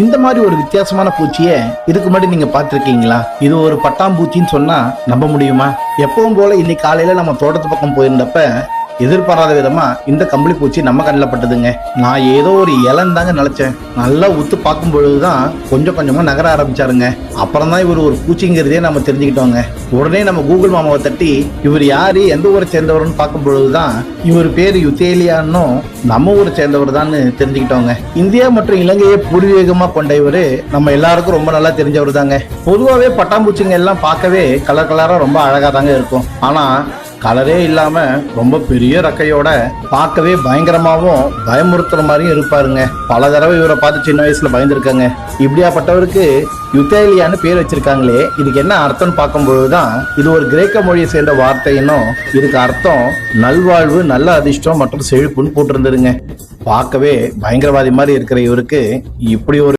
இந்த மாதிரி ஒரு வித்தியாசமான பூச்சியை இதுக்கு முன்னாடி நீங்க பார்த்திருக்கீங்களா? இது ஒரு பட்டாம்பூச்சின்னு சொன்னா நம்ப முடியுமா? எப்பவும் போல இன்னைக்கு காலையில நம்ம தோட்டத்து பக்கம் போயிருந்தப்ப எதிர்பாராத விதமா இந்த கம்பளி பூச்சி நம்ம கண்ணில் பட்டதுங்க. நான் ஏதோ ஒரு இலந்தாங்க நினைச்சேன். நல்லா உத்து பார்க்கும் பொழுதுதான் கொஞ்சம் கொஞ்சமா நகர ஆரம்பிச்சாருங்க. அப்புறம் தான் இவர் ஒரு பூச்சிங்கிறதே நம்ம தெரிஞ்சுக்கிட்டோங்க. உடனே நம்ம கூகுள் மாமாவை தட்டி இவர் யாரு, எந்த ஊரை சேர்ந்தவர்னு பார்க்கும் பொழுதுதான் இவர் பேரு யுத்தேலியான்னு நம்ம ஊரை சேர்ந்தவர் தான் தெரிஞ்சுக்கிட்டோங்க. இந்தியா மற்றும் இலங்கையை பூர்வீகமா கொண்ட இவரு நம்ம எல்லாருக்கும் ரொம்ப நல்லா தெரிஞ்சவர் தாங்க. பொதுவாகவே பட்டாம்பூச்சிங்க எல்லாம் பார்க்கவே கலர் கலரா ரொம்ப அழகா தாங்க இருக்கும். ஆனா கலரே இல்லாம ரொம்ப பெரிய ரக்கையோட பார்க்கவே பயங்கரமாவும் பயமுறுத்துற மாதிரியும் இருப்பாருங்க. பல தடவை இவரை பார்த்து சின்ன வயசுல பயந்துருக்காங்க. இப்படியாப்பட்டவருக்கு யுத்தேலியான்னு பேர் வச்சிருக்காங்களே, இதுக்கு என்ன அர்த்தம்னு பார்க்கும்பொழுதுதான் இது ஒரு கிரேக்க மொழியை சேர்ந்த வார்த்தைன்னும் இதுக்கு அர்த்தம் நல்வாழ்வு, நல்ல அதிர்ஷ்டம் மற்றும் செழிப்புன்னு போட்டிருந்ததுங்க. பார்க்கவே பயங்கரவாதி மாதிரி இருக்கிற இவருக்கு இப்படி ஒரு